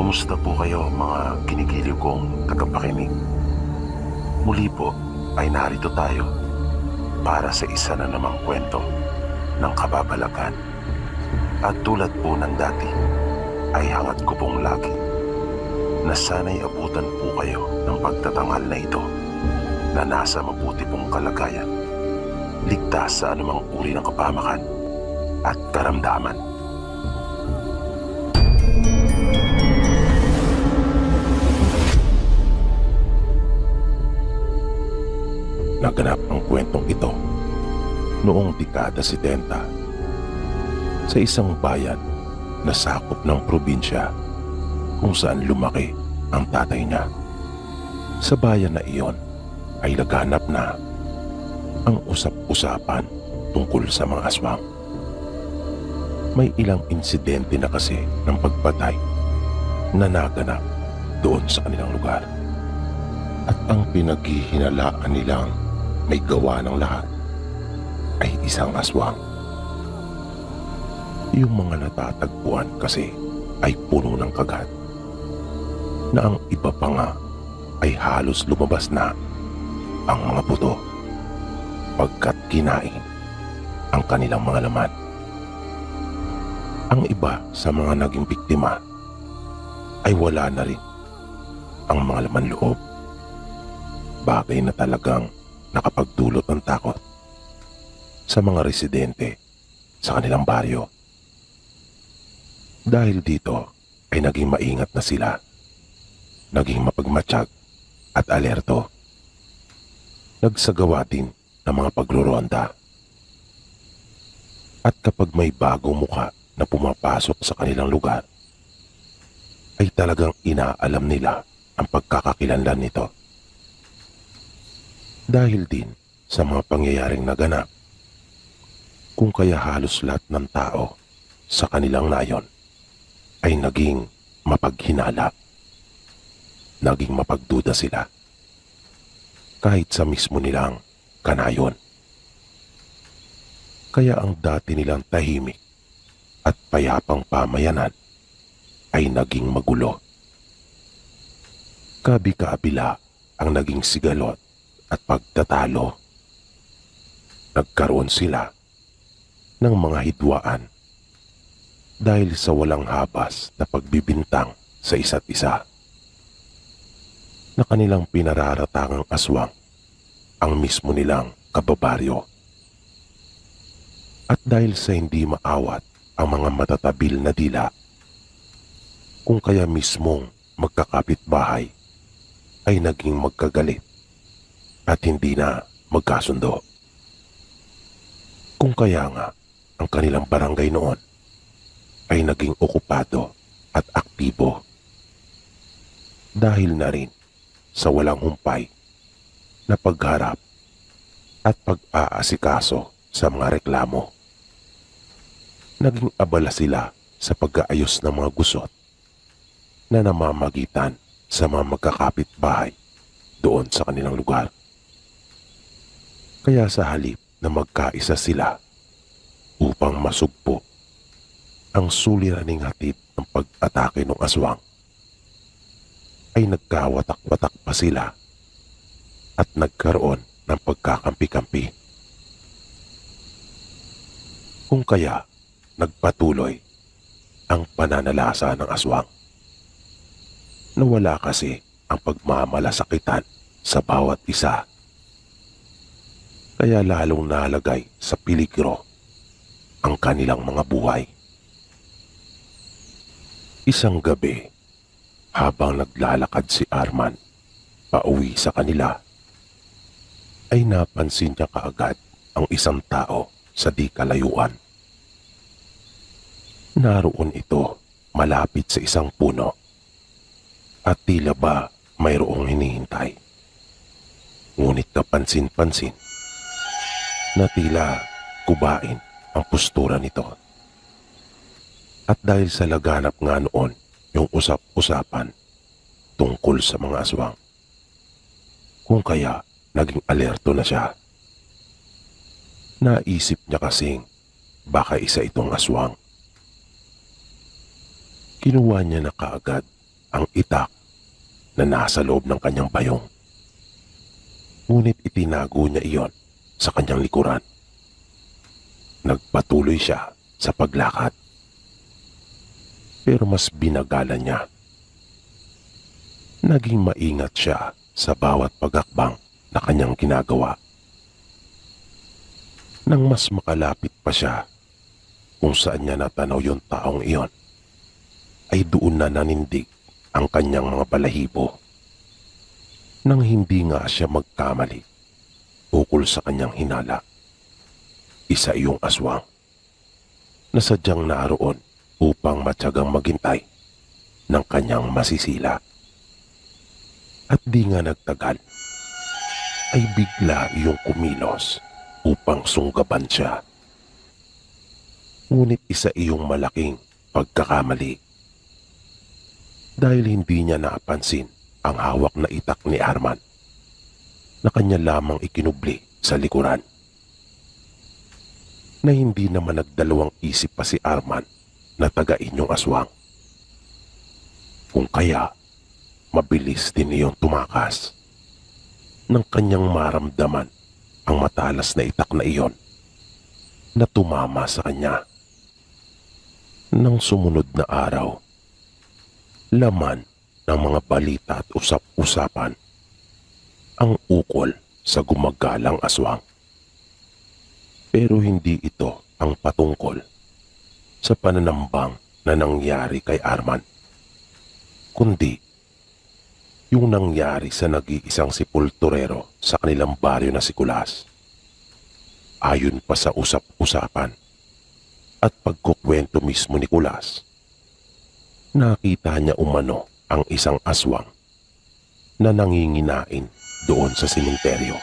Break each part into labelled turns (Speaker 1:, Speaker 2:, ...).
Speaker 1: Kumusta po kayo mga kinigiliw kong tagapakinig? Muli po ay narito tayo para sa isa na namang kwento ng kababalagan. At tulad po ng dati ay hangad ko pong lagi na sana'y abutan po kayo ng pagtatanghal na ito na nasa mabuti pong kalagayan, ligtas sa anumang uri ng kapahamakan at karamdaman. Naganap ang kwentong ito noong dekada 70 sa isang bayan na sakop ng probinsya kung saan lumaki ang tatay niya. Sa bayan na iyon ay laganap na ang usap-usapan tungkol sa mga aswang. May ilang insidente na kasi ng pagpatay na naganap doon sa kanilang lugar. At ang pinaghihinalaan nilang may gawa ng lahat ay isang aswang. Yung mga natatagpuan kasi ay puno ng kagat na ang iba pa nga ay halos lumabas na ang mga buto pagkat kinain ang kanilang mga laman. Ang iba sa mga naging biktima ay wala na rin ang mga laman loob, bagay na talagang nakapagdulot ng takot sa mga residente sa kanilang baryo. Dahil dito ay naging maingat na sila, naging mapagmatsyag at alerto. Nagsagawa din ng mga pagruronda. At kapag may bagong muka na pumapasok sa kanilang lugar, ay talagang inaalam nila ang pagkakakilanlan nito. Dahil din sa mga pangyayaring naganap, kung kaya halos lahat ng tao sa kanilang nayon ay naging mapaghinala, naging mapagduda sila, kahit sa mismo nilang kanayon. Kaya ang dati nilang tahimik at payapang pamayanan ay naging magulo. Kabi-kabila ang naging sigalot at pagtatalo. Nagkaroon sila ng mga hidwaan dahil sa walang habas na pagbibintang sa isa't isa na kanilang pinararatangang aswang ang mismo nilang kababaryo. At dahil sa hindi maawat ang mga matatabil na dila, kung kaya mismong magkakapitbahay ay naging magkagalit at hindi na magkasundo. Kung kaya nga ang kanilang barangay noon ay naging okupado at aktibo dahil na rin sa walang humpay na pagharap at pag-aasikaso sa mga reklamo. Naging abala sila sa pag-aayos ng mga gusot na namamagitan sa mga magkakapitbahay doon sa kanilang lugar. Kaya sa halip na magkaisa sila upang masugpo ang suliraning hatid ng pag-atake ng aswang, ay nagkawatak-watak pa sila at nagkaroon ng pagkakampi-kampi. Kung kaya nagpatuloy ang pananalasa ng aswang. Nawala kasi ang pagmamalasakitan sa bawat isa. Kaya lalong nalagay sa peligro ang kanilang mga buhay. Isang gabi, habang naglalakad si Arman pauwi sa kanila, ay napansin niya kaagad ang isang tao sa di kalayuan. Naroon ito malapit sa isang puno at tila ba mayroong hinihintay. Ngunit kapansin-pansin na tila kubain ang postura nito. At dahil sa laganap nga noon yung usap-usapan tungkol sa mga aswang, kung kaya naging alerto na siya. Naisip niya kasing baka isa itong aswang. Kinuha niya na kaagad ang itak na nasa loob ng kanyang bayong. Ngunit itinago niya iyon sa kanyang likuran. Nagpatuloy siya sa paglakad. Pero mas binagalan niya. Naging maingat siya sa bawat pagakbang na kanyang ginagawa. Nang mas makalapit pa siya kung saan niya natanaw yung taong iyon, ay doon na nanindig ang kanyang mga balahibo. Nang hindi nga siya magkamali ukol sa kanyang hinala. Isa iyong aswang na sadyang naroon upang matyagang maghintay ng kanyang masisila. At di nga nagtagal, ay bigla iyong kumilos upang sunggaban siya. Ngunit isa iyong malaking pagkakamali. Dahil hindi niya napansin ang hawak na itak ni Arman na kanya lamang ikinubli sa likuran. Na hindi naman nagdalawang isip pa si Arman na tagain yung aswang. Kung kaya, mabilis din iyong tumakas nang kanyang maramdaman ang matalas na itak na iyon na tumama sa kanya. Nang sumunod na araw, laman ng mga balita at usap-usapan ang ukol sa gumagalang aswang. Pero hindi ito ang patungkol sa pananambang na nangyari kay Arman, kundi yung nangyari sa nag-iisang sepulturero sa kanilang baryo na si Kulas. Ayon pa sa usap-usapan at pagkukwento mismo ni Kulas, nakita niya umano ang isang aswang na nanginginain doon sa sementeryo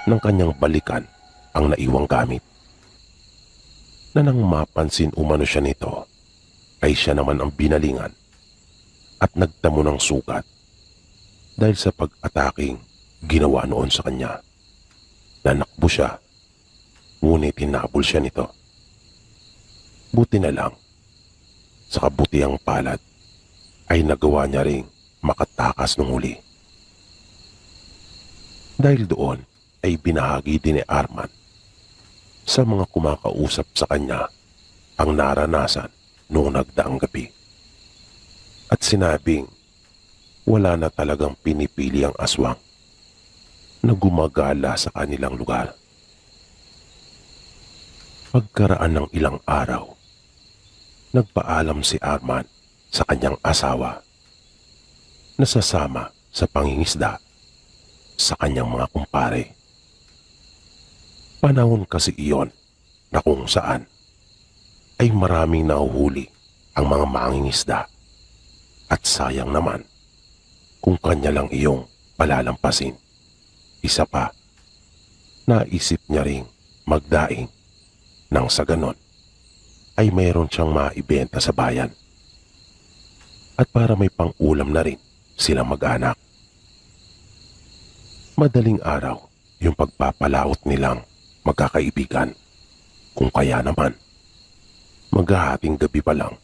Speaker 1: nang kanyang balikan ang naiwang gamit. Na nang mapansin umano siya nito, ay siya naman ang binalingan at nagtamo ng sugat dahil sa pag-ataking ginawa noon sa kanya. Nanakbo siya, ngunit hinabol siya nito. Buti na lang, sa kabutihang palad, ay nagawa niya ring makatakas ng huli. Dahil doon ay binahagi din ni Arman sa mga kumakausap sa kanya ang naranasan noong nagdaang gabi. At sinabing wala na talagang pinipili ang aswang na gumagala sa kanilang lugar. Pagkaraan ng ilang araw, nagpaalam si Arman sa kanyang asawa na sasama sa pangingisda sa kanyang mga kumpare. Panahon kasi iyon na kung saan ay maraming nahuhuli ang mga mangingisda at sayang naman kung kanya lang iyong palalampasin. Isa pa, naisip niya ring magdaing nang sa ganon ay mayroon siyang maibenta sa bayan at para may pang-ulam na rin silang mag-anak. Madaling araw yung pagpapalaot nilang magkakaibigan, kung kaya naman maghahating gabi pa lang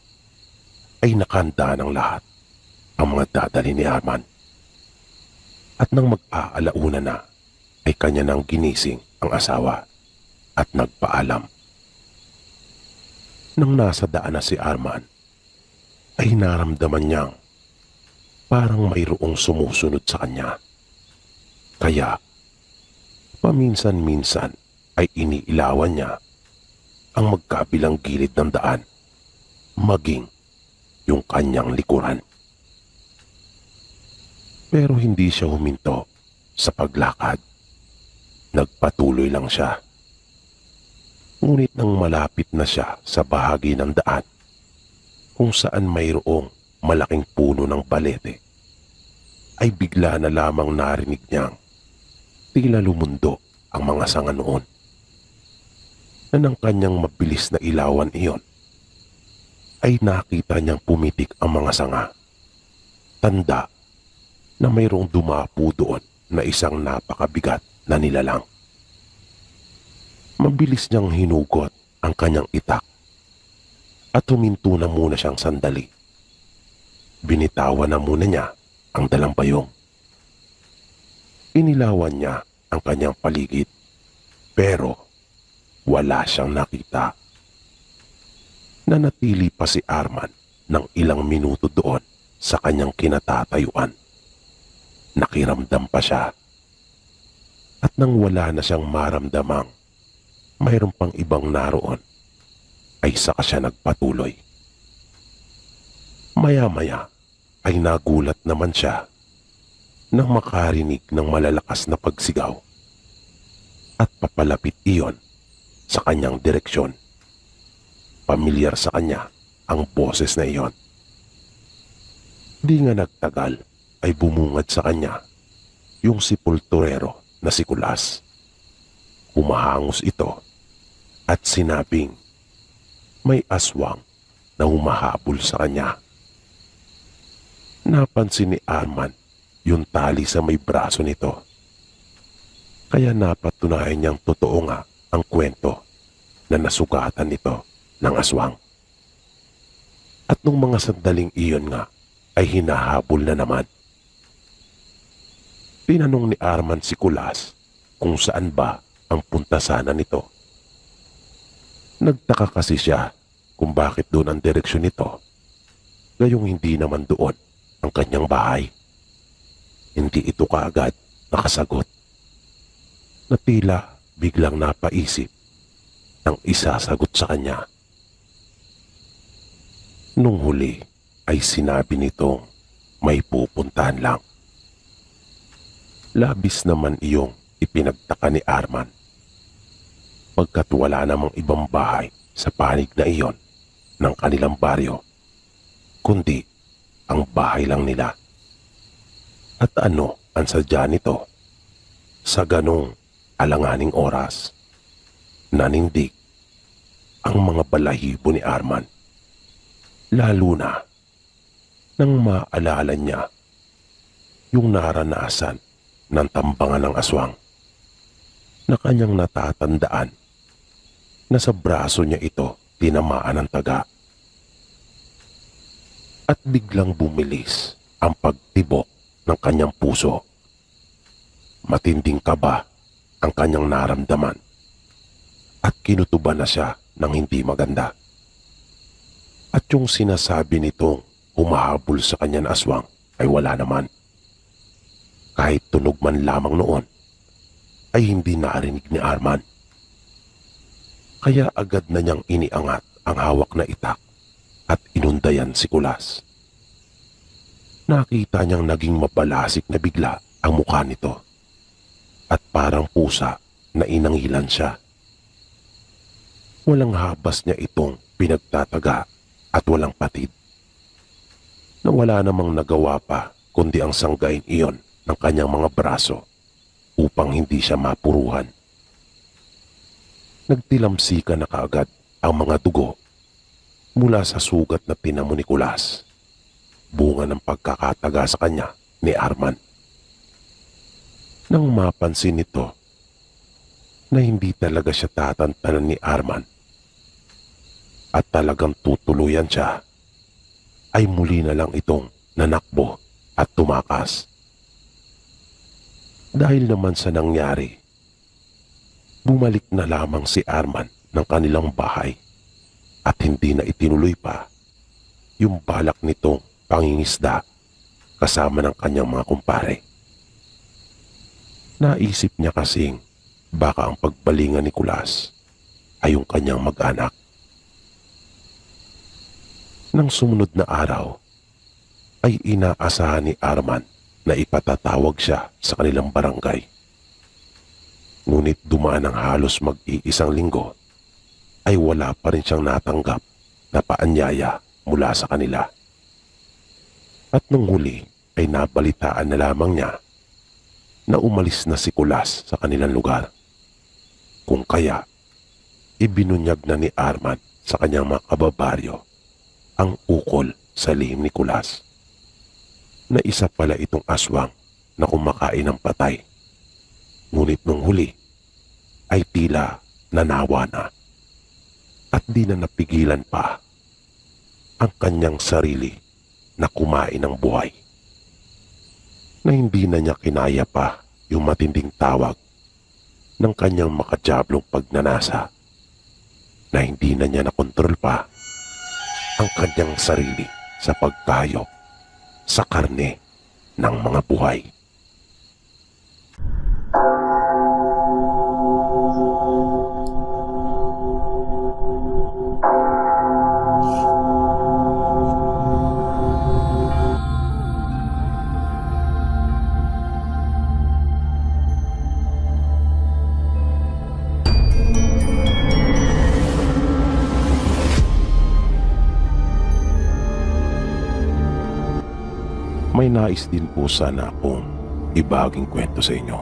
Speaker 1: ay nakahanda ng lahat ang mga dadali ni Arman. At nang mag-aalauna na ay kanya nang ginising ang asawa at nagpaalam. Nang nasa daan na si Arman ay naramdaman niyang parang mayroong sumusunod sa kanya. Kaya paminsan-minsan ay iniilawan niya ang magkabilang gilid ng daan, maging yung kanyang likuran. Pero hindi siya huminto sa paglakad. Nagpatuloy lang siya. Ngunit nang malapit na siya sa bahagi ng daan kung saan mayroong malaking puno ng balete, ay bigla na lamang narinig niyang tila lumundo ang mga sanga noon. Na ng kanyang mabilis na ilawan iyon, ay nakita niyang pumitik ang mga sanga. Tanda na mayroong dumapo doon na isang napakabigat na nilalang. Mabilis niyang hinugot ang kanyang itak at huminto na muna siyang sandali. binitawan na muna niya ang dalampayong. Inilawan niya ang kanyang paligid, pero wala siyang nakita. Nanatili pa si Arman ng ilang minuto doon sa kanyang kinatatayuan. Nakiramdam pa siya. At nang wala na siyang maramdamang mayroon pang ibang naroon, ay saka siya nagpatuloy. Maya-maya ay nagulat naman siya nang makarinig ng malalakas na pagsigaw at papalapit iyon sa kanyang direksyon. Pamilyar sa kanya ang boses na iyon. Di nga nagtagal ay bumungad sa kanya yung sepulturero na si Kulas. Humahangos ito at sinabing may aswang na humahabol sa kanya. Napansin ni Arman yung tali sa may braso nito. Kaya napatunayan niyang totoo nga ang kwento na nasugatan nito ng aswang. At nung mga sandaling iyon nga ay hinahabol na naman. Tinanong ni Arman si Kulas kung saan ba ang punta sana nito. Nagtaka kasi siya kung bakit doon ang direksyon nito, gayong hindi naman doon ang kanyang bahay. Hindi ito kaagad nakasagot. Na tila biglang napaisip ng isasagot sa kanya. Nung huli ay sinabi nitong may pupuntahan lang. Labis naman iyong ipinagtaka ni Arman, pagkat wala namang ibang bahay sa panig na iyon ng kanilang baryo, kundi ang bahay lang nila. At ano ang sadya nito? Sa ganong alanganing oras, nanindig ang mga balahibo ni Arman. Lalo na nang maalala niya yung naranasan ng tambangan ng aswang na kanyang natatandaan na sa braso niya ito tinamaan ng taga. At biglang bumilis ang pagtibok ng kanyang puso. Matinding kaba ang kanyang naramdaman at kinutuban na siya ng hindi maganda. At yung sinasabi nitong humahabol sa kanya na aswang ay wala naman. Kahit tunog man lamang noon, ay hindi narinig ni Arman. Kaya agad na niyang iniangat ang hawak na itak at inundayan si Kulas. Nakita niyang naging mabalasik na bigla ang mukha nito at parang pusa na inangilan siya. Walang habas niya itong pinagtataga at walang patid. Na wala namang nagawa pa kundi ang sanggain iyon ng kanyang mga braso upang hindi siya mapuruhan. Nagtilamsika na kaagad ang mga dugo mula sa sugat na tinamo ni Kulas, bunga ng pagkakataga sa kanya ni Arman. Nang mapansin nito na hindi talaga siya tatantanan ni Arman at talagang tutuluyan siya, ay muli na lang itong nanakbo at tumakas. Dahil naman sa nangyari, bumalik na lamang si Arman ng kanilang bahay at hindi na itinuloy pa yung balak nitong pangingisda kasama ng kanyang mga kumpare. Naisip niya kasing baka ang pagbalingan ni Kulas ay yung kanyang mag-anak. Nang sumunod na araw, ay inaasahan ni Arman na ipatatawag siya sa kanilang barangay. Ngunit dumaan ng halos mag-iisang linggo, ay wala pa rin siyang natanggap na paanyaya mula sa kanila. At nung huli ay nabalitaan na lamang niya na umalis na si Kulas sa kanilang lugar. Kung kaya, ibinunyag na ni Arman sa kanyang mga kababaryo ang ukol sa lihim ni Kulas, na isa pala itong aswang na kumakain ng patay. Ngunit nung huli ay tila nanawa na at di na napigilan pa ang kanyang sarili na kumain ng buhay. Na hindi na niya kinaya pa yung matinding tawag ng kanyang makajablong pagnanasa, na hindi na niya nakontrol pa ang kanyang sarili sa pagkayop sa karne ng mga buhay. May nais din po sana akong ibaging kwento sa inyo.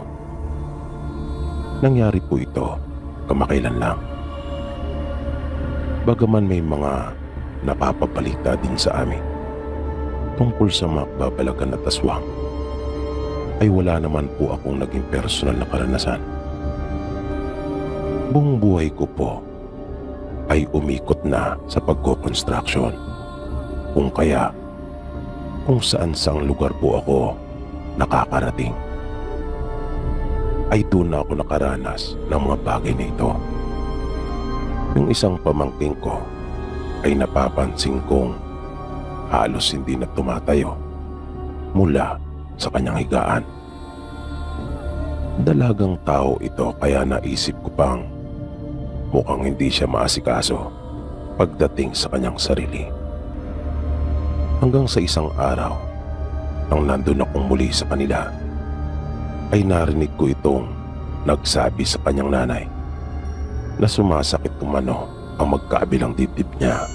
Speaker 1: Nangyari po ito kamakailan lang. Bagaman may mga napapabalita din sa amin tungkol sa mga babalagan at aswang, ay wala naman po akong naging personal na karanasan. Buong buhay ko po ay umikot na sa pagko-construction, kung kaya kung saan sang lugar po ako nakakarating, ay doon na ako nakaranas ng mga bagay na ito. Yung isang pamangking ko ay napapansin kong halos hindi na tumatayo mula sa kanyang higaan. Dalagang tao ito, kaya naisip ko pang mukhang hindi siya maasikaso pagdating sa kanyang sarili. Hanggang sa isang araw, nang nandun akong muli sa kanila, ay narinig ko itong nagsabi sa kanyang nanay na sumasakit umano ang magkaabilang dibdib niya.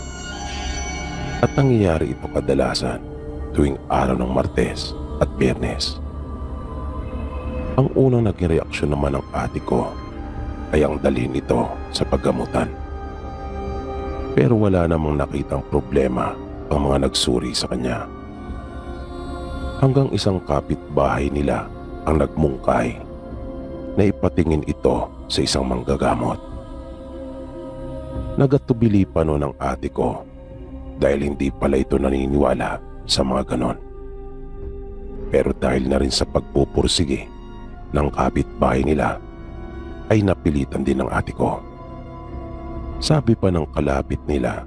Speaker 1: At nangyayari ito kadalasan tuwing araw ng Martes at Biyernes. Ang unang naging reaksyon naman ng ate ko ay ang dalhin ito sa paggamutan. Pero wala namang nakitang problema ang mga nagsuri sa kanya. Hanggang isang kapitbahay nila ang nagmungkay na ipatingin ito sa isang manggagamot. Nagatubili pa noon ang ate ko dahil hindi pala ito naniniwala sa mga ganon. Pero dahil na rin sa pagpupursige ng kapitbahay nila, ay napilitan din ng ate ko. Sabi pa ng kalapit nila,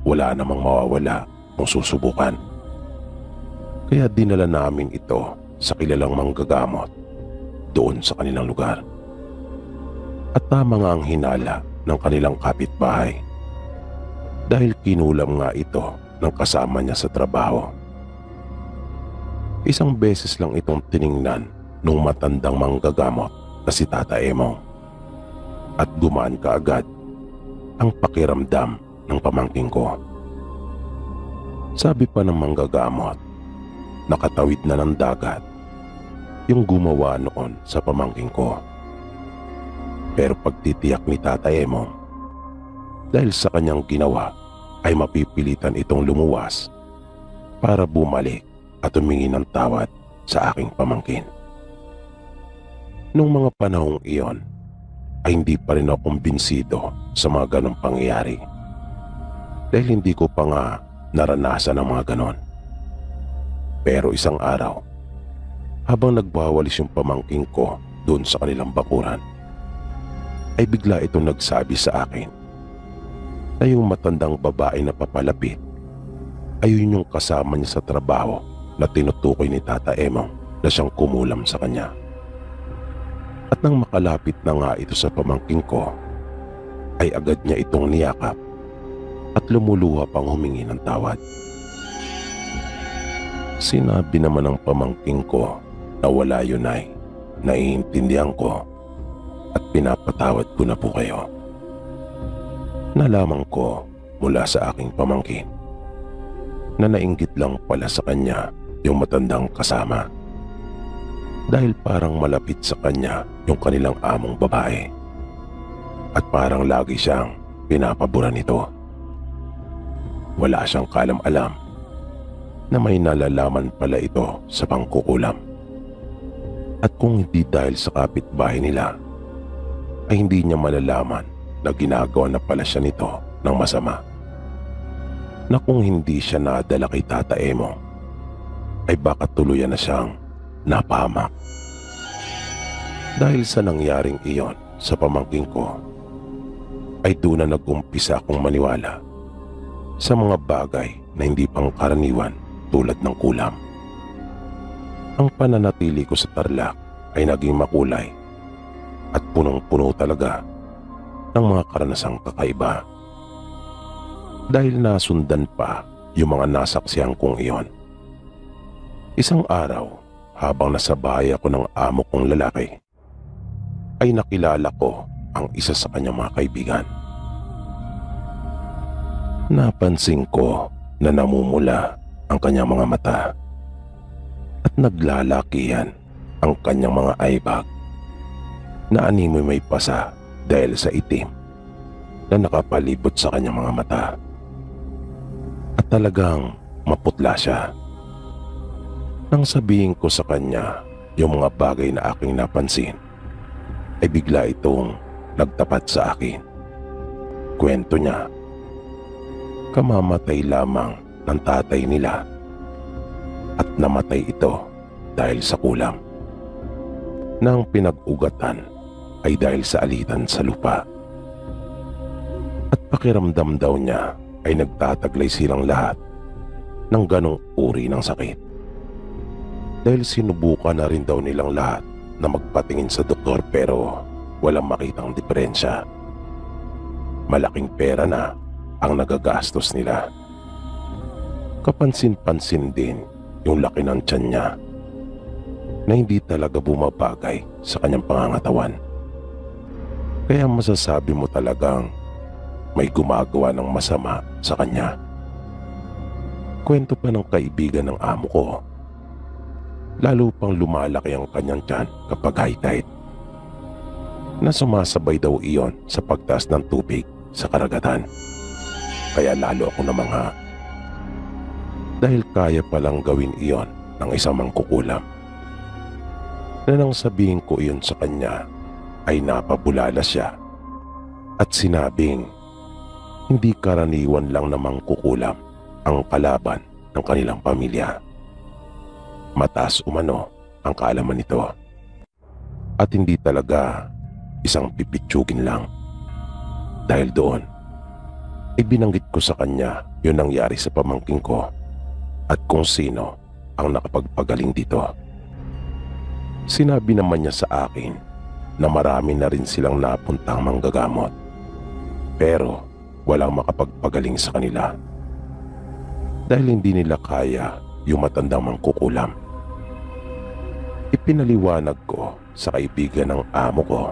Speaker 1: wala namang mawawala kung susubukan. Kaya dinala namin ito sa kilalang manggagamot doon sa kanilang lugar. At tama nga ang hinala ng kanilang kapitbahay, dahil kinulam nga ito ng kasama niya sa trabaho. Isang beses lang itong tiningnan nung matandang manggagamot na si Tata Emong, at gumaan kaagad ang pakiramdam ng pamangking ko. Sabi pa ng manggagamot, nakatawid na ng dagat yung gumawa noon sa pamangking ko. Pero pagtitiyak ni Tata Emong, dahil sa kanyang ginawa, ay mapipilitan itong lumuwas para bumalik at humingi ng tawad sa aking pamangkin. Nung mga panahong iyon, ay hindi pa rin ako kumbinsido sa mga ganong pangyayari, dahil hindi ko pa nga naranasan ang mga ganon. Pero isang araw, habang nagwawalis yung pamangking ko doon sa kanilang bakuran, ay bigla itong nagsabi sa akin na yung matandang babae na papalapit ay yun yung kasama niya sa trabaho na tinutukoy ni Tata Emong na siyang kumulam sa kanya. At nang makalapit na nga ito sa pamangking ko, ay agad niya itong niyakap at lumuluha pang humingi ng tawad. Sinabi naman ng pamangking ko na wala yun ay naiintindihan ko at pinapatawad ko na po kayo. Nalaman ko mula sa aking pamangkin na nainggit lang pala sa kanya yung matandang kasama, dahil parang malapit sa kanya yung kanilang among babae at parang lagi siyang pinapabura nito. Wala siyang kalam-alam na may nalalaman pala ito sa pangkukulam. At kung hindi dahil sa kapitbahay nila, ay hindi niya malalaman na ginagawa na pala siya nito ng masama. Na kung hindi siya nadala kay Tata Emong ay baka tuluyan na siyang napahamak. Dahil sa nangyaring iyon sa pamangking ko, ay doon na nag-umpisa akong maniwala sa mga bagay na hindi pangkaraniwan tulad ng kulam. Ang pananatili ko sa Tarlac ay naging makulay at punong-puno talaga ng mga karanasang kakaiba. Dahil nasundan pa yung mga nasaksihan kong iyon. Isang araw, habang nasa bahay ako ng amo kong lalaki, ay nakilala ko ang isa sa kanyang mga kaibigan. Napansin ko na namumula ang kanyang mga mata at naglalakihan ang kanyang mga eyebag na animoy may pasa dahil sa itim na nakapalibot sa kanyang mga mata. At talagang maputla siya. Nang sabihin ko sa kanya yung mga bagay na aking napansin, ay bigla itong nagtapat sa akin. Kwento niya, kamamatay lamang ng tatay nila at namatay ito dahil sa kulam. Nang pinag-ugatan ay dahil sa alitan sa lupa. At pakiramdam daw niya ay nagtataglay silang lahat ng ganong uri ng sakit. Dahil sinubukan na rin daw nilang lahat na magpatingin sa doktor pero walang makitang diferensya. Malaking pera na ang nagagastos nila. Kapansin-pansin din yung laki ng tiyan niya na hindi talaga bumabagay sa kanyang pangangatawan. Kaya masasabi mo talagang may gumagawa ng masama sa kanya. Kwento pa ng kaibigan ng amo ko, lalo pang lumalaki ang kanyang tiyan kapag high tide, na sumasabay daw iyon sa pagtaas ng tubig sa karagatan. Kaya lalo ako namangha. Dahil kaya palang gawin iyon ng isang mangkukulam. Na nang sabihin ko iyon sa kanya, ay napabulala siya at sinabing hindi karaniwan lang na mangkukulam ang kalaban ng kanilang pamilya. Mataas umano ang kaalaman nito. At hindi talaga isang pipitsugin lang. Dahil doon, ibinanggit ko sa kanya yung nangyari sa pamangking ko at kung sino ang nakapagpagaling dito. Sinabi naman niya sa akin na marami na rin silang napuntang manggagamot pero walang makapagpagaling sa kanila dahil hindi nila kaya yung matandang mangkukulam. Ipinaliwanag ko sa kaibigan ng amo ko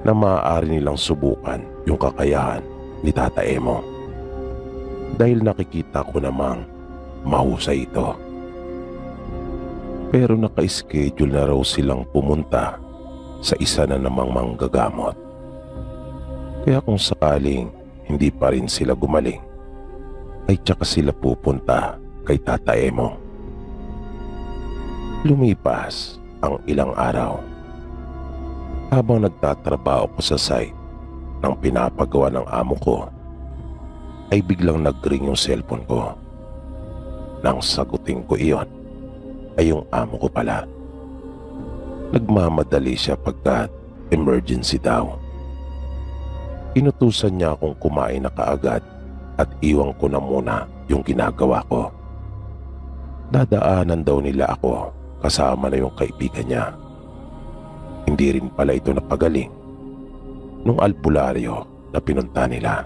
Speaker 1: na maaari nilang subukan yung kakayahan ni Tata Emo dahil nakikita ko namang mahusay ito. Pero naka-schedule na raw silang pumunta sa isa na namang manggagamot. Kaya kung sakaling hindi pa rin sila gumaling, ay tsaka sila pupunta kay Tata Emo. Lumipas ang ilang araw. Habang nagtatrabaho ko sa site ng pinapagawa ng amo ko, ay biglang nag-ring yung cellphone ko. Nang sagutin ko iyon, ay yung amo ko pala. Nagmamadali siya pagkat emergency daw. Inutusan niya akong kumain na kaagad at iwan ko na muna yung ginagawa ko. Dadaanan daw nila ako kasama na yung kaibigan niya. Hindi rin pala ito napagaling nung albularyo na pinunta nila.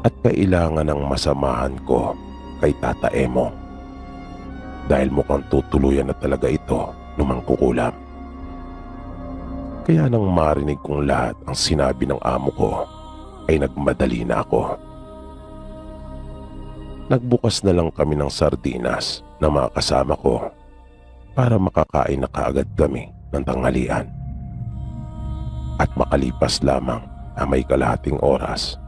Speaker 1: At kailangan ng masamahan ko kay Tata Emo dahil mukhang tutuluyan na talaga ito ng mangkukulam. Kaya nang marinig kong lahat ang sinabi ng amo ko, ay nagmadali na ako. Nagbukas na lang kami ng sardinas na mga kasama ko para makakain na kaagad kami ng tanghalian. At makalipas lamang na may kalahating oras,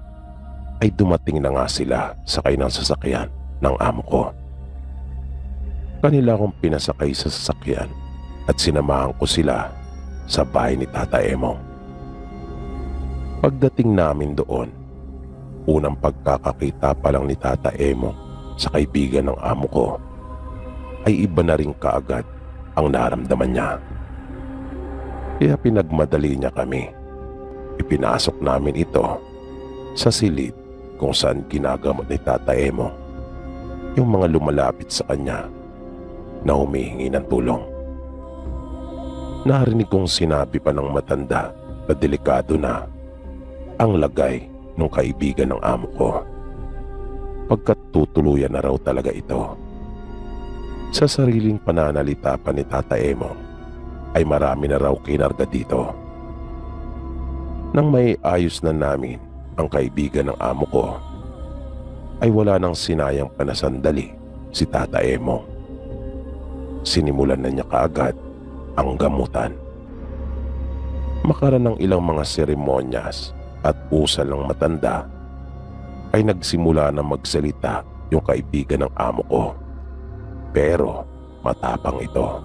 Speaker 1: ay dumating na nga sila sakay ng sasakyan ng amo ko. Kanila akong pinasakay sa sasakyan at sinamahan ko sila sa bahay ni Tata Emo. Pagdating namin doon, unang pagkakakita pa lang ni Tata Emo sa kaibigan ng amo ko, ay iba na rin kaagad ang naramdaman niya. Kaya pinagmadali niya kami. Ipinasok namin ito sa silid kung saan ginagamot ni Tata Emo yung mga lumalapit sa kanya na humihingi ng tulong. Narinig kong sinabi pa ng matanda na delikado na ang lagay ng kaibigan ng amo ko, pagkat tutuluyan na raw talaga ito. Sa sariling pananalita pa ni Tata Emo ay marami na raw kinarga dito. Nang may ayos na namin ang kaibigan ng amo ko, ay wala nang sinayang pa na sandali si Tata Emo. Sinimulan na niya kaagad ang gamutan. Makaran ng ilang mga seremonyas at usal ng matanda, ay nagsimula na magsalita yung kaibigan ng amo ko. Pero matapang ito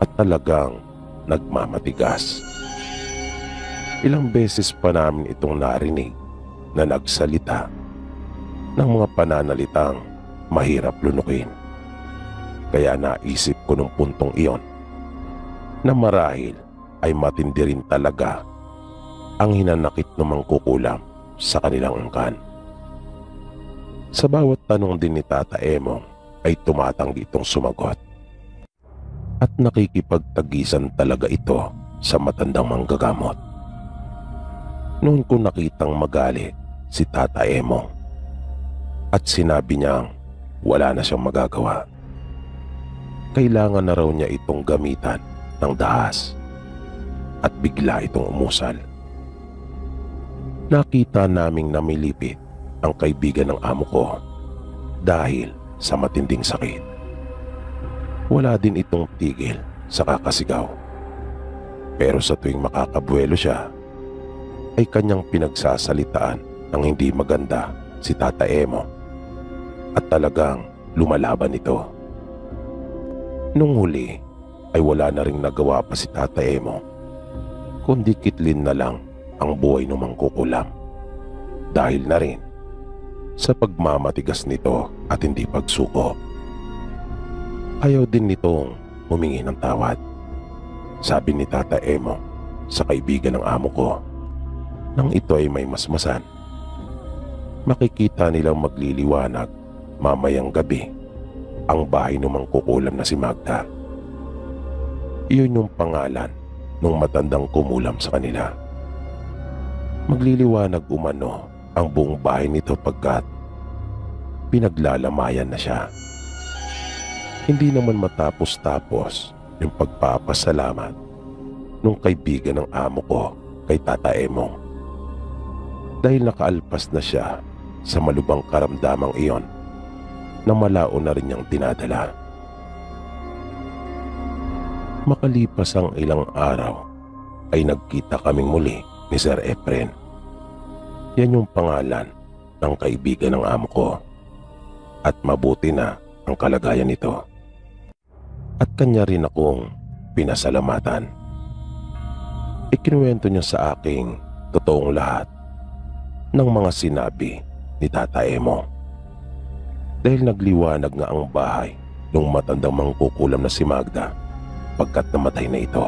Speaker 1: at talagang nagmamatigas. Ilang beses pa namin itong narinig na nagsalita ng mga pananalitang mahirap lunukin. Kaya naisip ko nung puntong iyon na marahil ay matindi rin talaga ang hinanakit ng mangkukulam sa kanilang angkan. Sa bawat tanong din ni Tata Emo ay tumatanggi itong sumagot. At nakikipagtagisan talaga ito sa matandang manggagamot. Noon ko nakitang magalit si Tata Emo at sinabi niyang wala na siyang magagawa. Kailangan na raw niya itong gamitan ng dahas at bigla itong umusal. Nakita naming namilipit ang kaibigan ng amo ko dahil sa matinding sakit. Wala din itong tigil sa kakasigaw. Pero sa tuwing makakabuelo siya, ay kanyang pinagsasalitaan ng hindi maganda si Tata Emo at talagang lumalaban ito. Nung huli ay wala na ring nagawa pa si Tata Emo, kundi kitlin na lang ang buhay ng mangkukulam dahil na rin sa pagmamatigas nito at hindi pagsuko. Ayaw din nitong humingi ng tawad. Sabi ni Tata Emo sa kaibigan ng amo ko, nang ito ay may masmasan. Makikita nilang magliliwanag mamayang gabi ang bahay ng mangkukulam na si Magda. Iyon yung pangalan ng matandang kumulam sa kanila. Magliliwanag umano ang buong bahay nito pagkat pinaglalamayan na siya. Hindi naman matapos-tapos yung pagpapasalamat ng kaibigan ng amo ko kay Tata Emo. Dahil nakaalpas na siya sa malubhang karamdamang iyon na malao na rin niyang dinadala. Makalipas ang ilang araw ay nagkita kaming muli ni Sir Efren. Yan yung pangalan ng kaibigan ng amo ko at mabuti na ang kalagayan nito. At kanya rin akong pinasalamatan. Ikinuwento niya sa aking totoong lahat ng mga sinabi ni Tata Emo. Dahil nagliwanag nga ang bahay ng matandang mangkukulam na si Magda pagkat namatay na ito.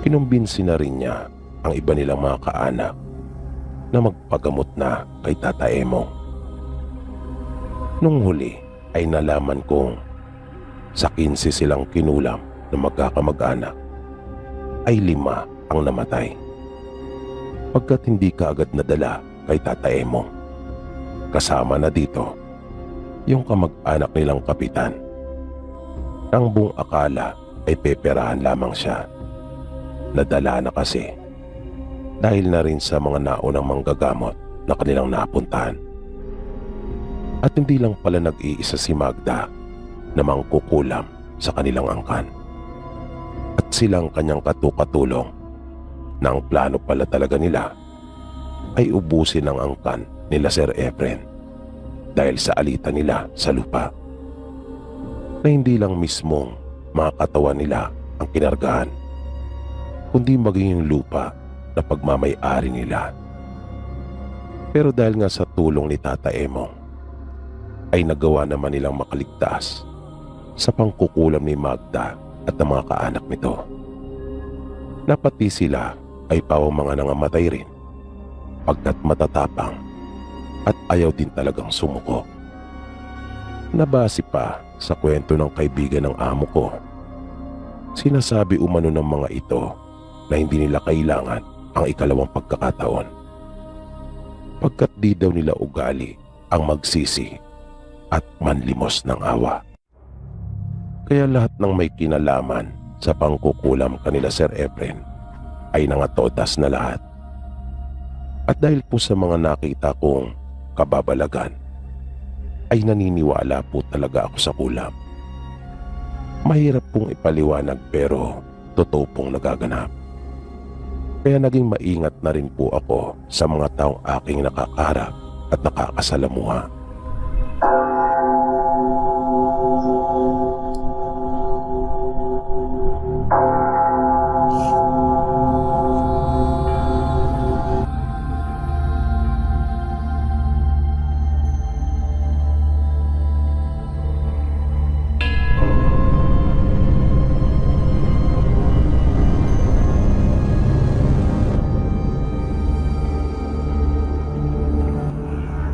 Speaker 1: Kinumbinsi na rin niya ang iba nilang mga kaanak na magpagamot na kay Tata Emo. Nung huli ay nalaman kong sa 15 silang kinulam na magkakamag-anak ay 5 ang namatay. Pagkat hindi kaagad nadala kay Tata Emo. Kasama na dito yung kamag-anak nilang kapitan. Ang buong akala ay peperahan lamang siya. Nadala na kasi dahil na rin sa mga naunang manggagamot na kanilang napuntahan. At hindi lang pala nag-iisa si Magda na mangkukulam sa kanilang angkan. At silang kanyang katukatulong na ang plano pala talaga nila ay ubusin ang angkan nila Sir Efren dahil sa alitan nila sa lupa. Na hindi lang mismong mga katawan nila ang kinargahan, kundi maging lupa na pagmamay-ari nila. Pero dahil nga sa tulong ni Tata Emo, ay nagawa naman nilang makaligtas sa pangkukulam ni Magda at ng mga kaanak nito. Na pati sila ay pawang mga nangamatay rin pagkat matatapang at ayaw din talagang sumuko. Nabase pa sa kwento ng kaibigan ng amo ko, sinasabi umano ng mga ito na hindi nila kailangan ang ikalawang pagkakataon pagkat di daw nila ugali ang magsisi at manlimos ng awa. Kaya lahat ng may kinalaman sa pangkukulam kanila Sir Efren ay nangatodas na lahat. At dahil po sa mga nakita kong kababalagan, ay naniniwala po talaga ako sa kulam. Mahirap pong ipaliwanag pero totoo pong nagaganap. Kaya naging maingat na rin po ako sa mga taong aking nakakarap at nakakasalamuha.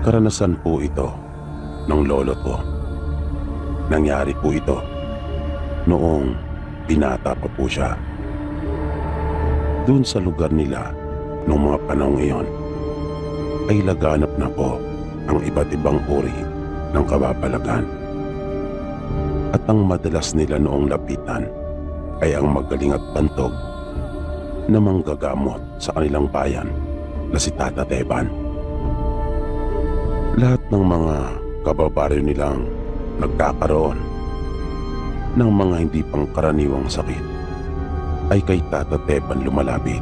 Speaker 1: Karanasan po ito ng lolo ko. Nangyari po ito noong binata pa po siya. Doon sa lugar nila noong mga panahon iyon ay laganap na po ang iba't ibang uri ng kababalagan. At ang madalas nila noong lapitan ay ang magaling at bantog na manggagamot sa kanilang bayan na si Tata Teban. Lahat ng mga kababaryo nilang nagkakaroon ng mga hindi pangkaraniwang sakit ay kay Tata Teban lumalapit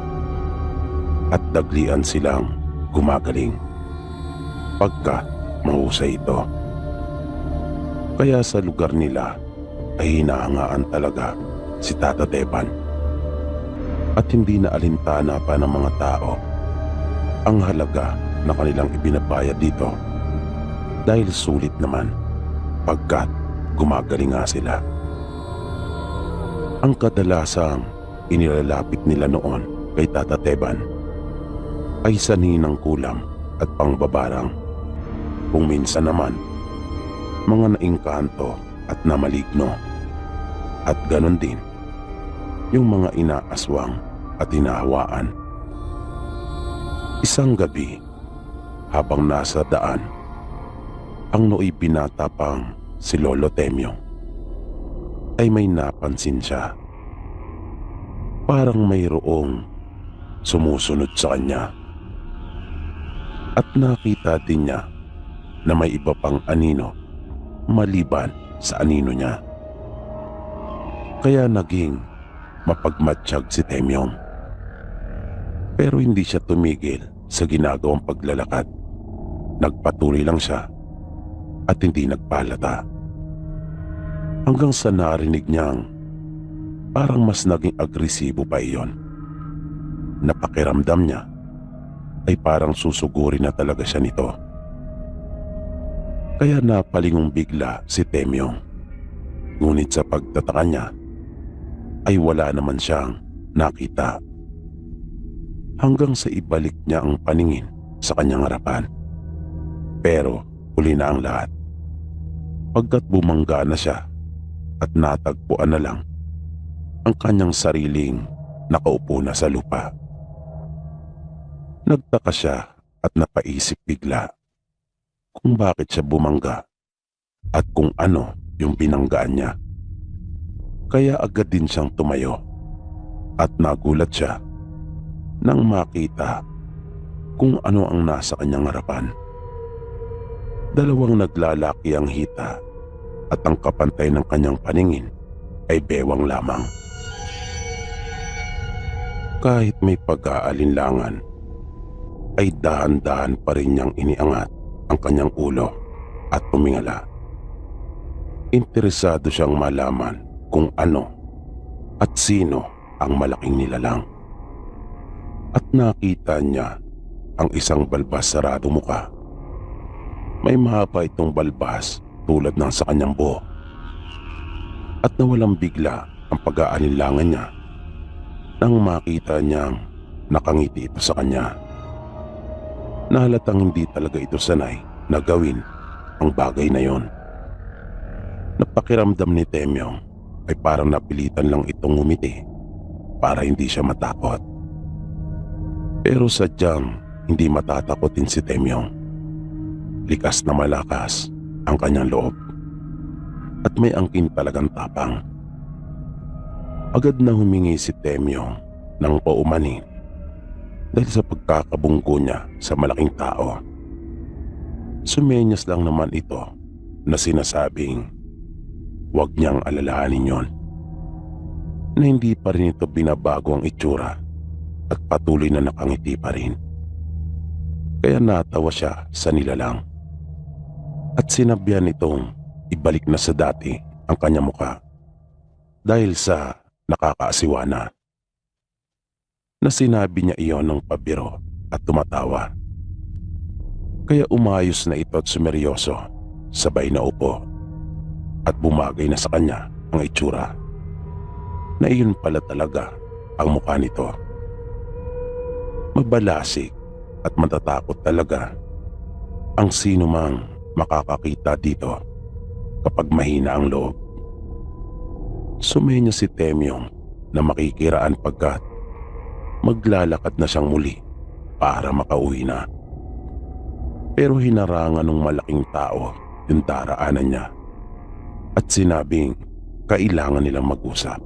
Speaker 1: at daglian silang gumagaling pagkat mahusay ito. Kaya sa lugar nila ay hinahangaan talaga si Tata Teban at hindi na alintana pa ng mga tao ang halaga na kanilang ibinabayad dito. Dahil sulit naman pagkat gumagaling nga sila. Ang kadalasang inilalapit nila noon kay Tata Teban ay sanhi ng kulam at pangbabarang. Kung minsan naman, mga naingkanto at namaligno. At ganon din yung mga inaaswang at hinahawaan. Isang gabi, habang nasa daan, ang nooy binata pang si Lolo Temyo ay may napansin siya. Parang mayroong sumusunod sa kanya. At nakita din niya na may iba pang anino maliban sa anino niya. Kaya naging mapagmatsyag si Temyong. Pero hindi siya tumigil sa ginagawang paglalakad. Nagpatuloy lang siya at hindi nagpalata. Hanggang sa narinig niyang parang mas naging agresibo pa iyon. Napakiramdam niya ay parang susugurin na talaga siya nito. Kaya napalingong bigla si Temyong. Ngunit sa pagtataka niya ay wala naman siyang nakita. Hanggang sa ibalik niya ang paningin sa kanyang harapan. Pero huli na ang lahat. Pagkat bumangga na siya at natagpuan na lang ang kanyang sariling nakaupo na sa lupa. Nagtaka siya at napaisip bigla kung bakit siya bumangga at kung ano yung binanggaan niya. Kaya agad din siyang tumayo at nagulat siya nang makita kung ano ang nasa kanyang harapan. Dalawang naglalaki ang hita at ang kapantay ng kanyang paningin ay bewang lamang. Kahit may pag-aalinlangan, ay dahan-dahan pa rin niyang iniangat ang kanyang ulo at tumingala. Interesado siyang malaman kung ano at sino ang malaking nilalang. At nakita niya ang isang balbas saradong muka. May mahaba itong balbas tulad ng sa kanyang buhok. At nawalang bigla ang pag-aalinlangan niya nang makita niyang nakangiti ito sa kanya. Nahalatang hindi talaga ito sanay na gawin ang bagay na yon. Napakiramdam ni Temyong ay parang napilitan lang itong ngumiti para hindi siya matakot. Pero sadyang hindi matatakotin si Temyong. Likas na malakas ang kanyang loob at may angkin talagang tapang. Agad na humingi si Temyong ng paumanin dahil sa pagkakabunggo niya sa malaking tao. Sumenyas lang naman ito na sinasabing huwag niyang alalahanin yon, na hindi pa rin ito binabago ang itsura at patuloy na nakangiti pa rin. Kaya natawa siya sa nilalang at sinabihan itong ibalik na sa dati ang kanyang muka dahil sa nakakaasiwa na sinabi niya iyon ng pabiro at tumatawa. Kaya umayos na ito at sumeryoso, sabay na upo at bumagay na sa kanya ang itsura na iyon pala talaga ang mukha nito. Mabalasik at matatakot talaga ang sino mang makakakita dito kapag mahina ang loob. Sumenya si Temyong na makikiraan pagkat maglalakad na siyang muli para makauwi na. Pero hinarangan ng malaking tao yung daraanan niya at sinabing kailangan nilang mag-usap.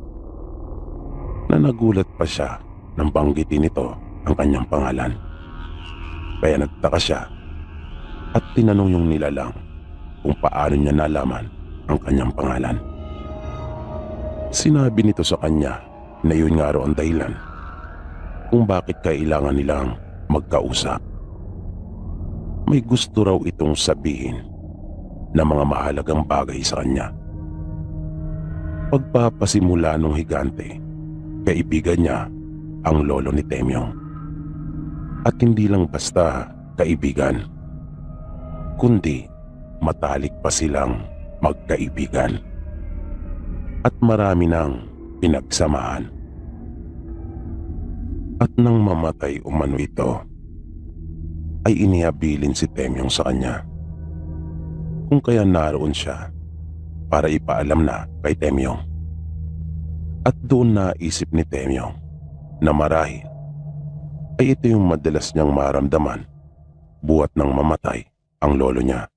Speaker 1: Na nagulat pa siya nang banggitin nito ang kanyang pangalan. Kaya nagtaka siya at tinanong yung nilalang kung paano niya nalaman ang kanyang pangalan. Sinabi nito sa kanya na yun nga raw ang dahilan kung bakit kailangan nilang magkausap. May gusto raw itong sabihin na mga mahalagang bagay sa kanya. Pagpapasimula ng higante, kaibigan niya ang lolo ni Temyong. At hindi lang basta kaibigan, kundi matalik pa silang magkaibigan. At marami nang pinagsamahan. At nang mamatay umano ito, ay inihabilin si Temyong sa kanya. Kung kaya naroon siya para ipaalam na kay Temyong. At doon naisip ni Temyong na marahil ay ito yung madalas niyang maramdaman buhat ng mamatay ang lolo niya,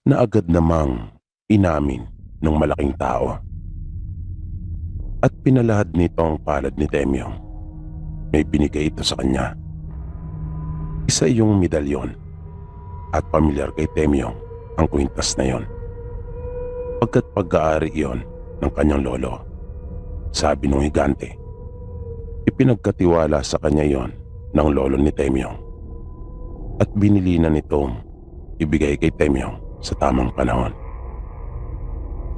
Speaker 1: na agad namang inamin ng malaking tao. At pinalahad nito ang palad ni Temyong. May binigay ito sa kanya. Isa yung medalyon at pamilyar kay Temyong ang kwintas na yon. Pagkat pag-aari iyon ng kanyang lolo, sabi ng higante, ipinagkatiwala sa kanya yon ng lolo ni Temyong at binili na nitong ibigay kay Temyong sa tamang panahon.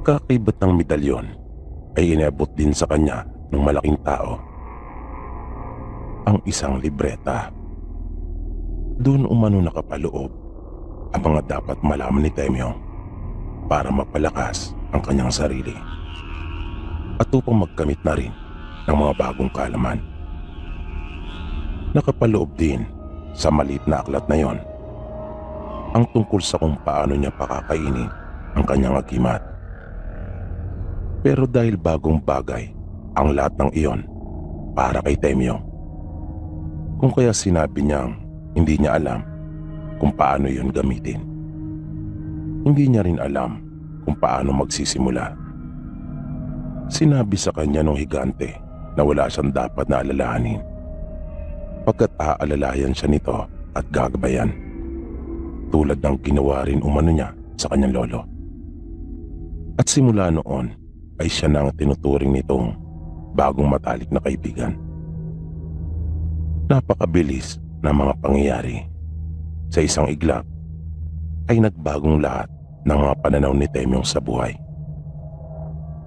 Speaker 1: Kakaibot ng medalyon ay inabot din sa kanya ng malaking tao ang isang libreta. Doon umano nakapaloob ang mga dapat malaman ni Temyong para mapalakas ang kanyang sarili at upang magkamit na rin ng mga bagong kaalaman. Nakapaloob din sa maliit na aklat na yon ang tungkol sa kung paano niya pakakainin ang kanyang agimat. Pero dahil bagong bagay ang lahat ng iyon para kay Temyong, kung kaya sinabi niyang hindi niya alam kung paano iyon gamitin. Hindi niya rin alam kung paano magsisimula. Sinabi sa kanya ng higante na wala siyang dapat na alalahanin pagkat aalalayan siya nito at gagabayan, tulad ng ginawa rin umano niya sa kanyang lolo. At simula noon ay siya na ang tinuturing nitong bagong matalik na kaibigan. Napakabilis na mga pangyayari. Sa isang iglap ay nagbagong lahat ng mga pananaw ni Temyong sa buhay.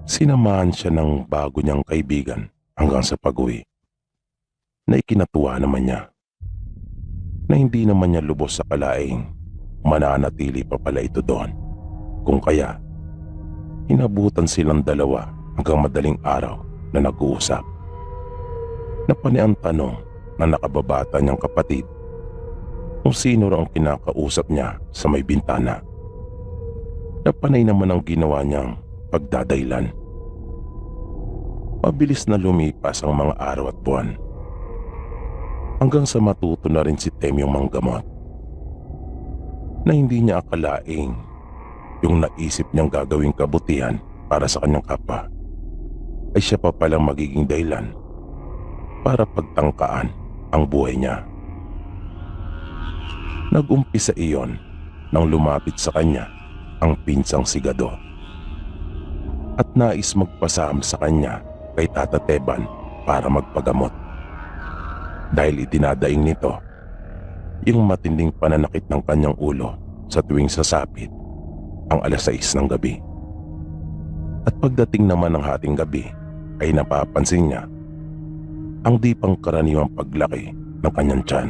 Speaker 1: Sinamahan siya ng bago niyang kaibigan hanggang sa pag-uwi, na ikinatuwa naman niya na hindi naman niya lubos sa kalaing mananatili pa pala ito doon, kung kaya Inabutan silang dalawa hanggang madaling araw na nag-uusap. Napani ang tanong na nakababata niyang kapatid kung sino raw ang kinakausap niya sa may bintana. Napanay naman ang ginawa niyang pagdadaylan. Mabilis na lumipas ang mga araw at buwan hanggang sa matuto na rin si Temyong manggamot na hindi niya akalaing yung naisip niyang gagawing kabutihan para sa kanyang kapwa ay siya pa palang magiging dahilan para pagtangkaan ang buhay niya. Nag-umpisa iyon nang lumapit sa kanya ang pinsang si Gado at nais magpasam sa kanya kay Tata Teban para magpagamot dahil itinadaing nito yung matinding pananakit ng kanyang ulo sa tuwing sasapit ang 6:00 ng gabi. At pagdating naman ng hating gabi ay napapansin niya ang di pangkaraniwang paglaki ng kanyang tiyan.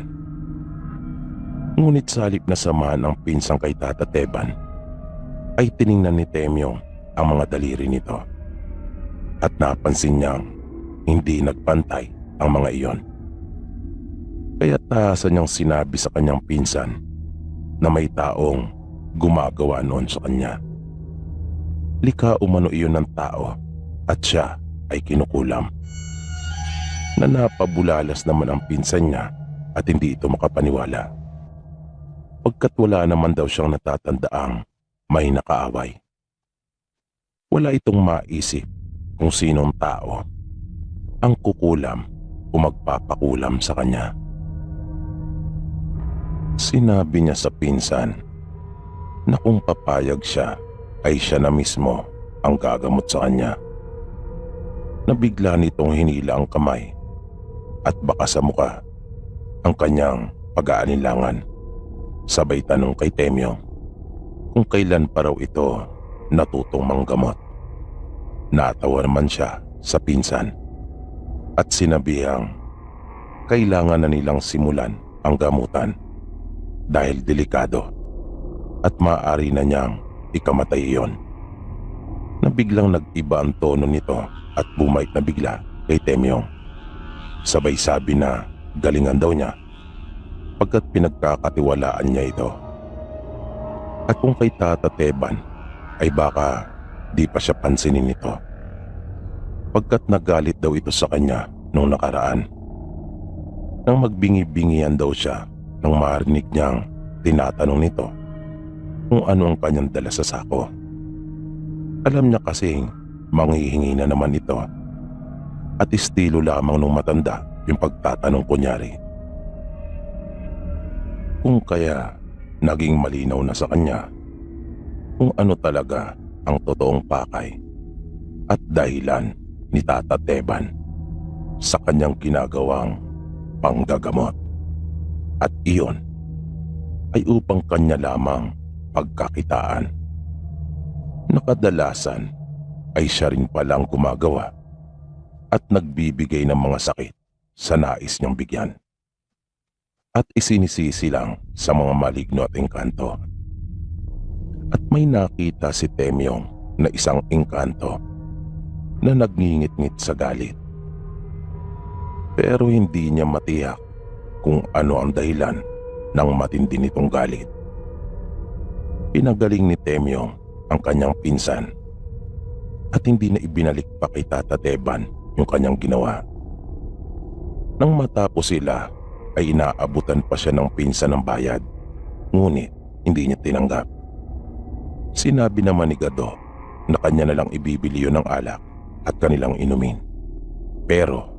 Speaker 1: Ngunit sa halip na samahan ang pinsang kay Tata Teban ay tiningnan ni Temyong ang mga daliri nito at napansin niyang hindi nagpantay ang mga iyon. Kaya taasan niyang sinabi sa kanyang pinsan na may taong gumagawa noon sa kanya. Likha umano iyon ng tao at siya ay kinukulam. Na napabulalas naman ang pinsan niya at hindi ito makapaniwala. Pagkat wala naman daw siyang natatandaang may nakaaway. Wala itong maisip kung sinong tao ang kukulam o magpapakulam sa kanya. Sinabi niya sa pinsan na kung papayag siya ay siya na mismo ang gagamot sa kanya. Nabigla nitong hinila ang kamay at baka sa muka ang kanyang pag-aalinlangan. Sabay tanong kay Temyong kung kailan pa raw ito natutong manggamot. Natawa naman siya sa pinsan at sinabihang kailangan na nilang simulan ang gamutan dahil delikado at maaari na niyang ikamatay iyon. Nabiglang nag-iba ang tono nito at bumait na bigla kay Temyong. Sabay sabi na galingan daw niya pagkat pinagkakatiwalaan niya ito. At kung kay Tata Teban ay baka di pa siya pansinin nito pagkat nagalit daw ito sa kanya nung nakaraan. Nang magbingi-bingihan daw siya nang marinig niyang tinatanong nito kung ano ang kanyang dala sa sako. Alam niya kasing manghihingi na naman ito at estilo lamang nung matanda yung pagtatanong kunyari. Kung kaya naging malinaw na sa kanya kung ano talaga ang totoong pakay at dahilan ni Tata Teban sa kanyang ginagawang panggagamot. At iyon ay upang kanya lamang pagkakitaan. Nakadalasan ay siya rin palang gumagawa at nagbibigay ng mga sakit sa nais niyang bigyan. At isinisisi lang sa mga maligno at engkanto. At may nakita si Temyong na isang engkanto na nagngingit-ngit sa galit. Pero hindi niya matiyak kung ano ang dahilan ng matindi nitong galit. Pinagaling ni Temyong ang kanyang pinsan at hindi na ibinalik pa kay Tata Teban yung kanyang ginawa. Nang matapos sila ay inaabutan pa siya ng pinsan ng bayad, ngunit hindi niya tinanggap. Sinabi naman ni Gado na kanya na lang ibibili yun ng alak at kanilang inumin. Pero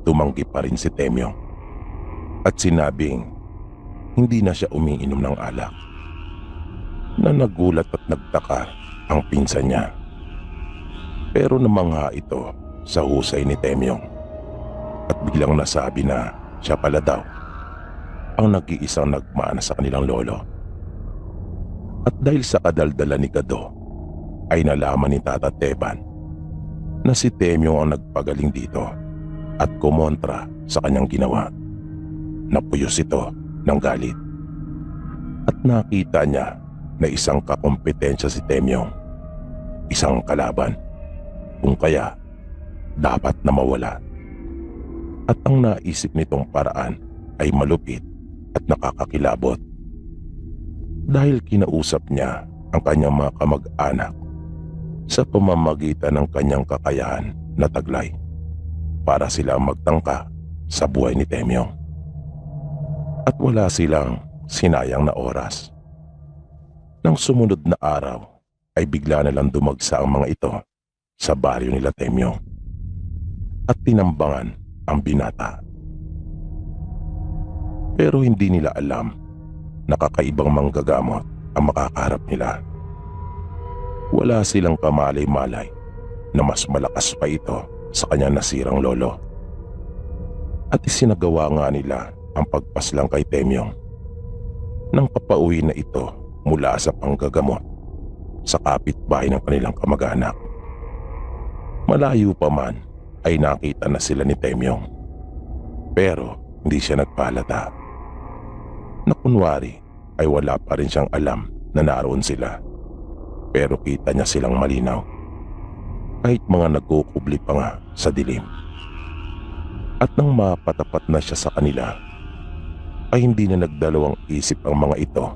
Speaker 1: tumanggi pa rin si Temyong at sinabing hindi na siya umiinom ng alak. Na nagulat at nagtaka ang pinsan niya. Pero namangha ito sa husay ni Temyong at biglang nasabi na siya pala daw ang nag-iisang nagmana sa kanilang lolo. At dahil sa kadaldala ni Gado ay nalaman ni Tata Teban na si Temyong ang nagpagaling dito at kumontra sa kanyang ginawa. Napuyos ito ng galit at nakita niya na isang kakompetensya si Temyong isang kalaban. Kung kaya, dapat na mawala. At ang naisip nitong paraan ay malupit at nakakakilabot. Dahil kinausap niya ang kanyang mga kamag-anak sa pamamagitan ng kanyang kakayahan na taglay para sila magtangka sa buhay ni Temyong. At wala silang sinayang na oras. Nang sumunod na araw ay bigla na lang dumagsa ang mga ito sa baryo nila Temyong at tinambangan ang binata. Pero hindi nila alam na kakaibang manggagamot ang makakaharap nila. Wala silang kamalay-malay na mas malakas pa ito sa kanyang nasirang lolo. At isinagawa nga nila ang pagpaslang kay Temyong nang papauwi na ito mula sa panggagamot sa kapitbahay ng kanilang kamag-anak. Malayo pa man ay nakita na sila ni Temyong, pero hindi siya nagpalata na kunwari ay wala pa rin siyang alam na naroon sila. Pero kita niya silang malinaw kahit mga nagkukubli pa nga sa dilim. At nang mapatapat na siya sa kanila ay hindi na nagdalawang isip ang mga ito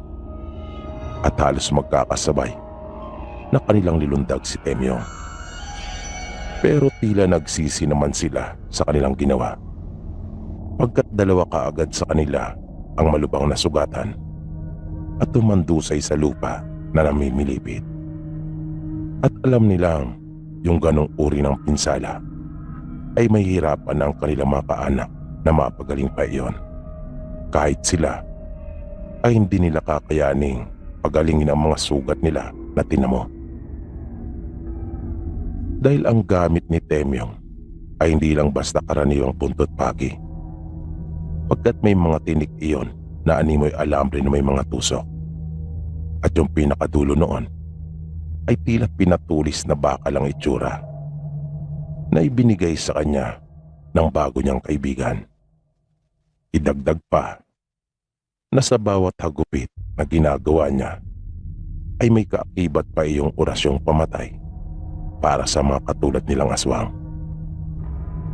Speaker 1: at halos magkakasabay na kanilang nilundag si Temyong. Pero tila nagsisi naman sila sa kanilang ginawa pagkat dalawa kaagad sa kanila ang malubhang na sugatan at tumandusay sa lupa na namimilipit. At alam nilang yung ganong uri ng pinsala ay mahihirapan ang kanilang mga kaanak na mapagaling pa iyon. Kahit sila ay hindi nila kakayaning pagalingin ang mga sugat nila na tinamo. Dahil ang gamit ni Temyong ay hindi lang basta karaniwang buntot pagi, pagkat may mga tinik iyon na animoy alambre na may mga tusok. At yung pinakadulo noon ay tila pinatulis na bakal ang itsura na ibinigay sa kanya ng bago niyang kaibigan. Idagdag pa na sa bawat hagupit na ginagawa niya ay may kaakibat pa iyong orasyong pamatay para sa mga katulad nilang aswang.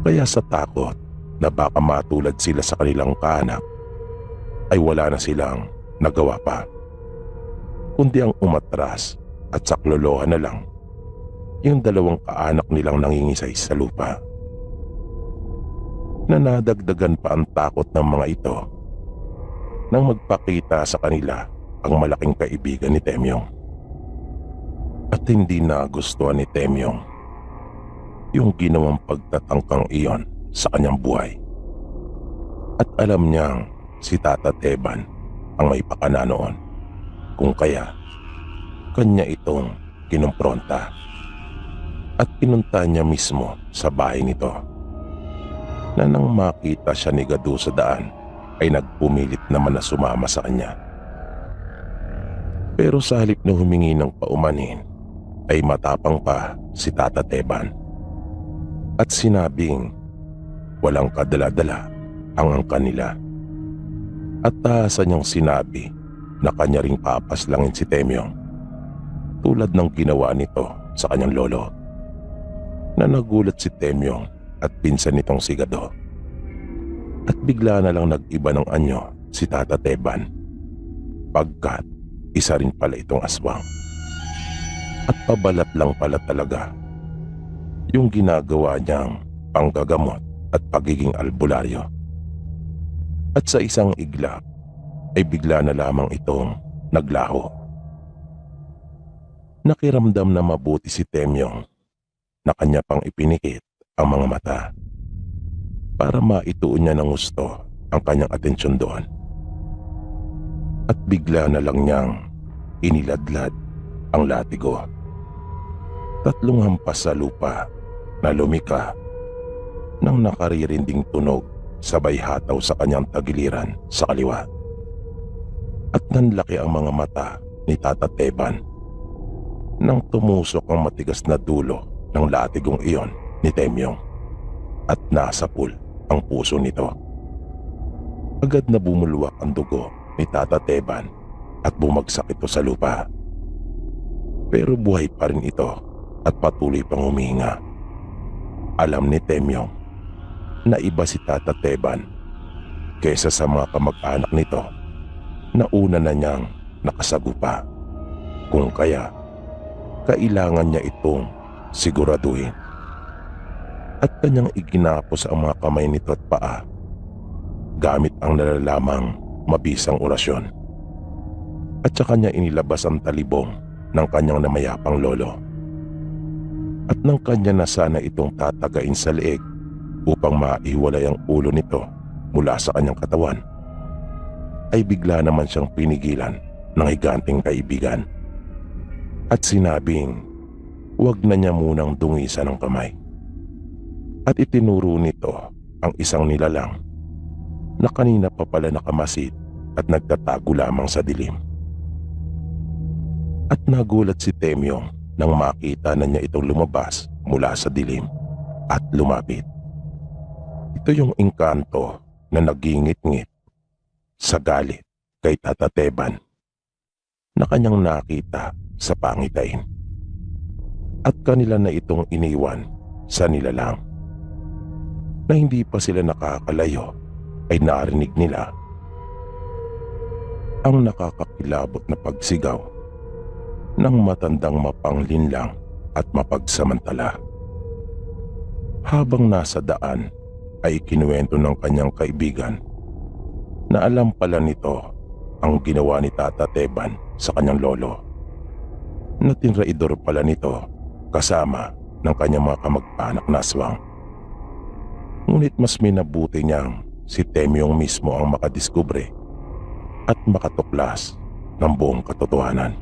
Speaker 1: Kaya sa takot na baka matulad sila sa kanilang kaanak ay wala na silang nagawa pa, kundi ang umatras at saklolohan na lang yung dalawang kaanak nilang nangingisay sa lupa. Nanadagdagan pa ang takot ng mga ito nang magpakita sa kanila ang malaking kaibigan ni Temyong. At hindi nagustuhan ni Temyong yung ginawang pagtatangkang iyon sa kanyang buhay. At alam niyang si Tata Teban ang may pakana noon, kung kaya kanya itong kinumpronta at pinunta niya mismo sa bahay nito, na nang makita siya ni Gadu sa daan ay nagpumilit naman na sumama sa kanya. Pero sa halip na humingi ng paumanhin ay matapang pa si Tata Teban at sinabing walang kadala-dala ang angkan nila. At taasan niyang sinabi na kanya ring papaslangin si Temyong tulad ng ginawa nito sa kanyang lolo. Na nagulat si Temyong at pinsan nitong si Gado. At bigla na lang nag-iba ng anyo si Tata Teban, pagkat isa rin pala itong aswang. At pabalat lang pala talaga yung ginagawa niyang panggagamot at pagiging albularyo. At sa isang iglap ay bigla na lamang itong naglaho. Nakiramdam na mabuti si Temyong na kanya pang ipinikit ang mga mata para maituon niya ng gusto ang kanyang atensyon doon. At bigla na lang niyang iniladlad ang latigo. 3 hampas sa lupa na lumika nang nakaririnding tunog sabay hataw sa kanyang tagiliran sa kaliwa. At nanlaki ang mga mata ni Tata Teban nang tumusok ang matigas na dulo ng latigong iyon ni Temyong at nasapul ang puso nito. Agad na bumulwak ang dugo ni Tata Teban at bumagsak ito sa lupa. Pero buhay pa rin ito at patuloy pang humihinga. Alam ni Temyong na iba si Tata Teban kaysa sa mga kamag-anak nito na una na niyang nakasagupa. Kung kaya, kailangan niya itong siguraduhin. At kanyang iginapos ang mga kamay nito at paa gamit ang nalalamang mabisang orasyon. At saka niya inilabas ang talibong ng kanyang namayapang lolo. At nang kanya na sana itong tatagain sa leeg upang maiwalay ang ulo nito mula sa kanyang katawan, ay bigla naman siyang pinigilan ng higanting kaibigan at sinabing huwag na niya munang dungisan ng kamay. At itinuro nito ang isang nilalang na kanina pa pala nakamasid at nagtatago lamang sa dilim. At nagulat si Temyong nang makita na niya itong lumabas mula sa dilim at lumapit. Ito yung engkanto na nagingit-ngit sa galit kay Tata Teban na kanyang nakita sa pangitain. At kanila na itong iniwan sa nilalang. Na hindi pa sila nakakalayo ay narinig nila ang nakakakilabot na pagsigaw ng matandang mapanglinlang at mapagsamantala. Habang nasa daan ay ikinuwento ng kanyang kaibigan na alam pala nito ang ginawa ni Tata Teban sa kanyang lolo, na tinraidor pala nito kasama ng kanyang mga kamag-anak na aswang. Ngunit mas minabuti niyang si Temyong mismo ang makadiskubre at makatuklas ng buong katotohanan.